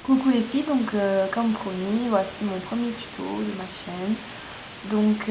Coucou les filles, donc comme promis, voici mon premier tuto de ma chaîne. Donc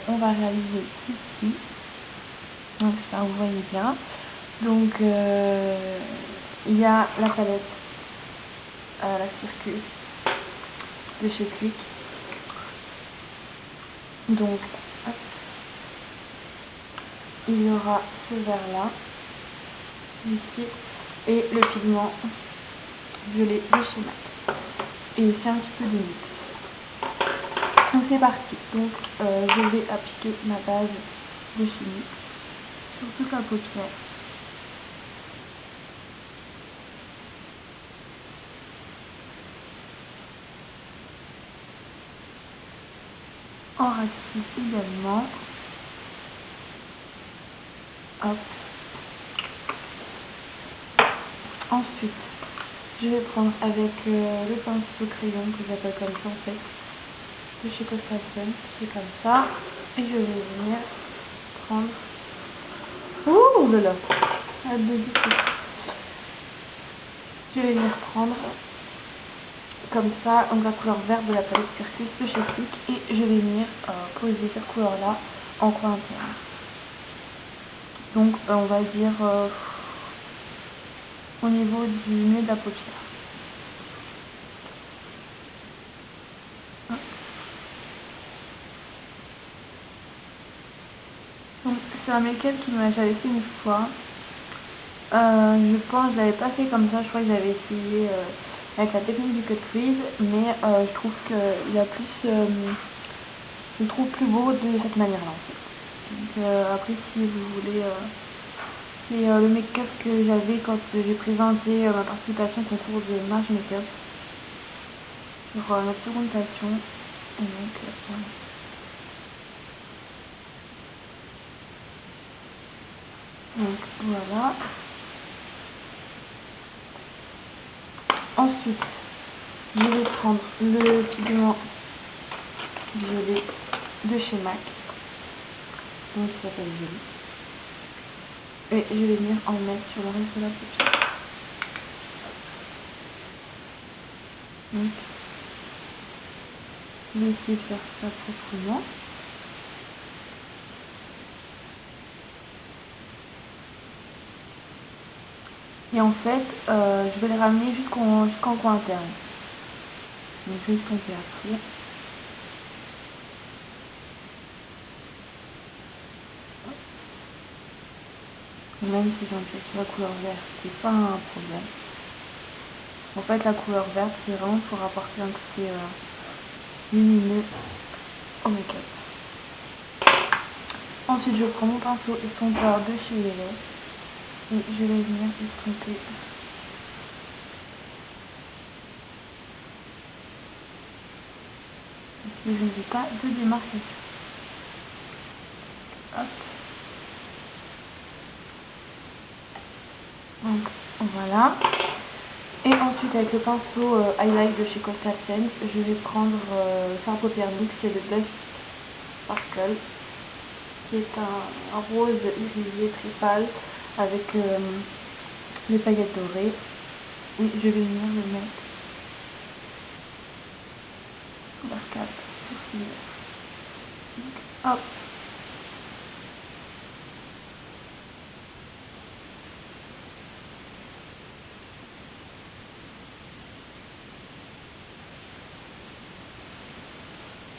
on va réaliser ici, donc j'espère que vous voyez bien. Donc il y a la palette, la Circus de chez Quick. Donc hop, il y aura ce vert là, ici, et le pigment violet de chez MAC. Et aussi un petit peu de nude. Donc c'est parti. Donc je vais appliquer ma base de chimie sur toute la paupière. En racine également. Hop. Ensuite, je vais prendre avec le pinceau crayon que j'appelle comme ça en fait, de chez Costa Sun, c'est comme ça. Et je vais venir prendre. Ouh là là. Je vais venir prendre comme ça, donc la couleur verte de la palette Circus de chez Quick, et je vais venir poser cette couleur là en coin interne. Donc on va dire au niveau du nez de la paupière. Donc c'est un make-up qui j'avais fait une fois. Je pense que je l'avais pas fait comme ça, je crois que j'avais essayé avec la technique du cut crease, mais je trouve qu'il y a plus, je le trouve plus beau de cette manière-là en fait. Donc après si vous voulez, c'est le make-up que j'avais quand j'ai présenté ma participation au concours de Marge Make-up sur notre seconde passion. Et donc voilà. Donc voilà. Ensuite, je vais prendre le pigment violet de chez MAC, donc qui s'appelle Violet, et je vais venir en mettre sur le reste de la paupière. Donc, je vais essayer de faire ça proprement. Et en fait, je vais les ramener jusqu'en coin interne. Donc je vais estomper après. Même si j'empiète sur la couleur verte, c'est pas un problème. En fait, la couleur verte, c'est vraiment pour apporter un côté lumineux au make-up. Ensuite, je prends mon pinceau estompeur de chez Yellow et je vais venir estomper ici. Je ne fais pas de démarcation. Hop. Donc voilà. Et ensuite avec le pinceau highlight de chez Costa Sun, je vais prendre Fard Paupières Nude, c'est le Dust Sparkle, qui est un rose irisé très pâle avec des paillettes dorées. Et je vais venir le mettre sur l'arcade sourcilière. Hop.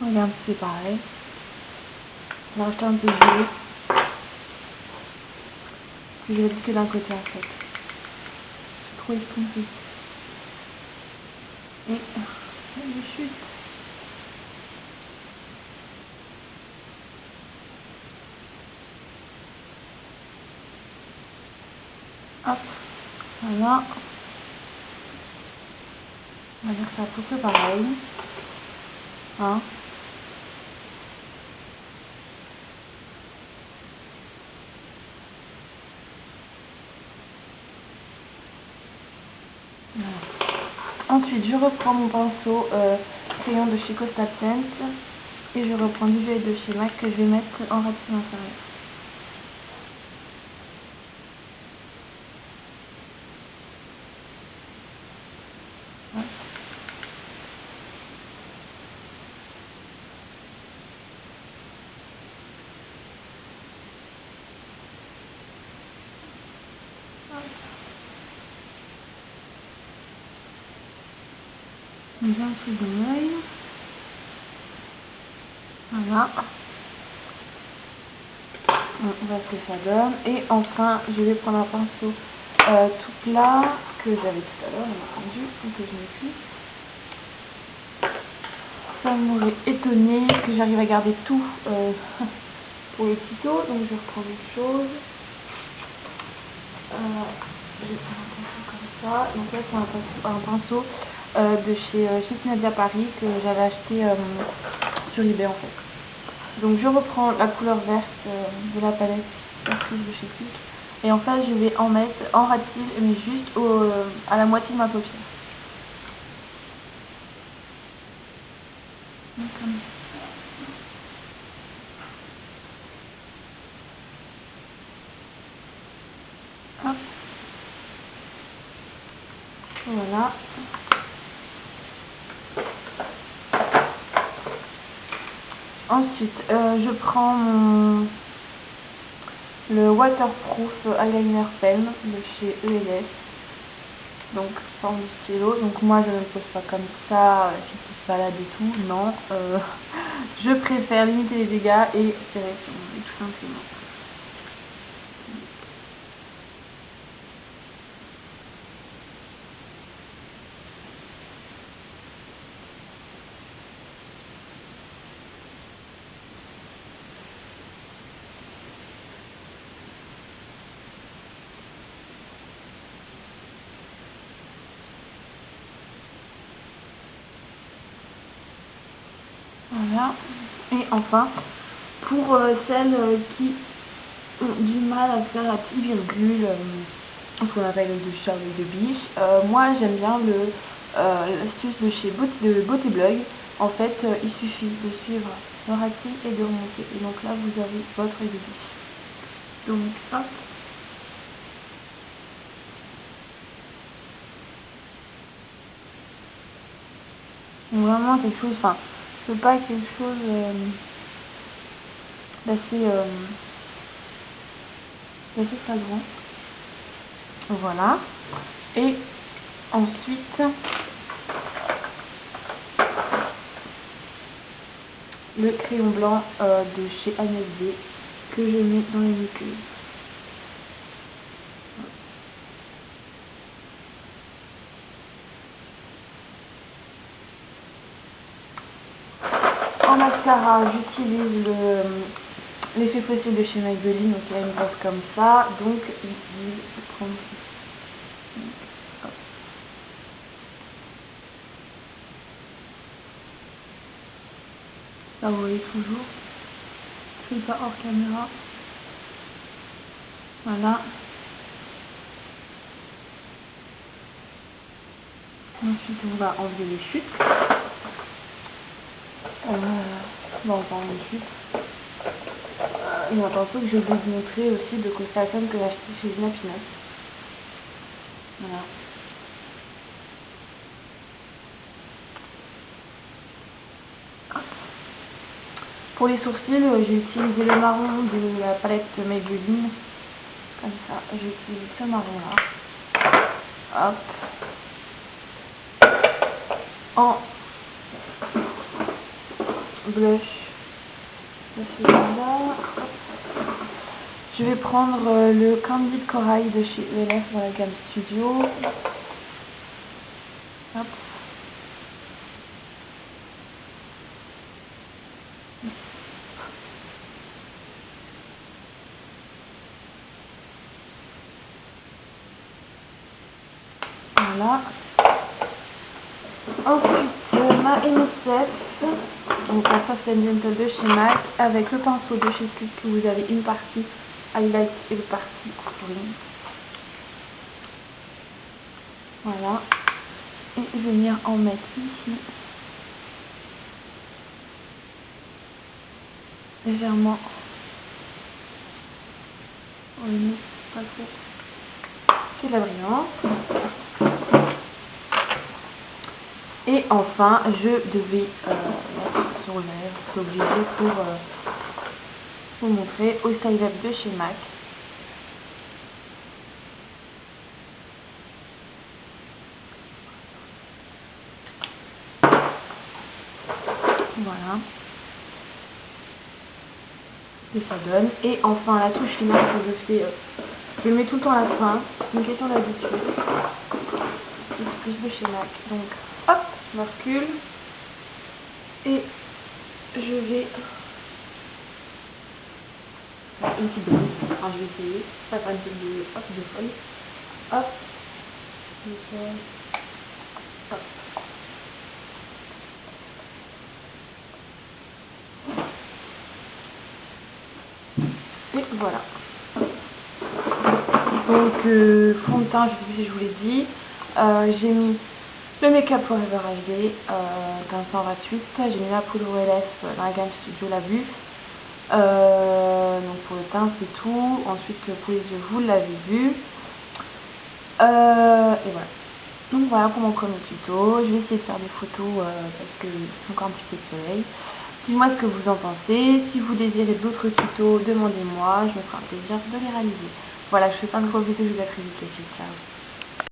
Regarde, c'est pareil. Je vais rajouter un peu de violet. Je vais que d'un côté en fait. C'est trop estompé. Et je chute. Hop. Voilà. On va dire que c'est à peu près pareil. Hein. Voilà. Ensuite, je reprends mon pinceau crayon de chez Costa Sun et je reprends du violet de chez MAC que je vais mettre en racine inférieure. Bien sous de l'œil. Voilà. On voit ce que ça donne. Et enfin, je vais prendre un pinceau tout plat que j'avais tout à l'heure, bien entendu, que je n'ai plus. Ça m'aurait étonné que j'arrive à garder tout pour le tuto. Donc je reprends autre chose. Je vais prendre un pinceau comme ça. Donc là c'est un pinceau de chez Nadia Paris que j'avais acheté sur eBay en fait. Donc je reprends la couleur verte de la palette Caprice de chez Kik. Et en fait je vais en mettre en rative mais juste à la moitié de ma paupière. Donc, comme ça. Hop. Voilà. Ensuite, je prends le Waterproof Eyeliner Pen de chez ELS. Donc, forme de stylo. Donc, moi, je ne le pose pas comme ça, qui se balade et tout. Non. Je préfère limiter les dégâts et serrer sur mon nez, tout simplement. Voilà. Et enfin, pour celles qui ont du mal à faire la petite virgule, ce qu'on appelle le douche avec de biche, moi j'aime bien l'astuce de chez Beauty Blog. En fait, il suffit de suivre le ratil et de remonter. Et donc là, vous avez votre œil de biche. Donc, hop. Donc, vraiment quelque chose, enfin, c'est pas quelque chose d'assez flagrant. Voilà. Et ensuite, le crayon blanc de chez Agnès B que je mets dans les muqueuses. En mascara, j'utilise l'effet possible de chez Maybelline, donc il y a une base comme ça, donc ici, je vais prendre hop. Ça vous voyez toujours, je ne fais pas hors caméra, voilà. Ensuite on va enlever les chutes, bon, on va enlever les chutes. Il y a un pinceau que je vais vous montrer aussi de Costa Femme que j'ai acheté chez Zina Finesse. Voilà. Pour les sourcils, j'ai utilisé le marron de la palette Maybelline. Comme ça, j'ai utilisé ce marron là. Hop. En blush de celui-là. Je vais prendre le Candid Corail de chez ELS dans la gamme Studio. Hop. Voilà. Ensuite, ma MSF. Donc la Soft and Gentle de chez MAC avec le pinceau de chez Kik où vous avez une partie highlight et une partie contouring. Voilà. Et je vais venir en mettre ici. Légèrement. On le met pas trop. C'est la brillance. Et enfin, je devais mettre sur lèvres, c'est obligé pour vous montrer, au Style Up de chez MAC. Voilà. Et ça donne. Et enfin la touche finale que je fais, je le mets tout le temps à la fin. C'est une question d'habitude. C'est plus de chez MAC. Donc hop, je me recule. Et je vais faire une petite brise. Enfin je vais essayer. Ça va une petite brise, hop, de folle. Hop. Nickel. Hop. Et voilà. Donc fond de teint, je sais plus si je vous l'ai dit. J'ai mis le Make-up Forever HD d'un 128. J'ai mis la poudre LF dans la gamme Studio La Vue. Donc pour le teint c'est tout. Ensuite pour les yeux vous l'avez vu. Et voilà. Donc voilà pour mon premier tuto. Je vais essayer de faire des photos parce que c'est encore un petit peu de soleil. Dites-moi ce que vous en pensez. Si vous désirez d'autres tutos, demandez-moi. Je me ferai un plaisir de les réaliser. Voilà, je fais plein de gros bisous. Je vous dis à très vite. Ciao.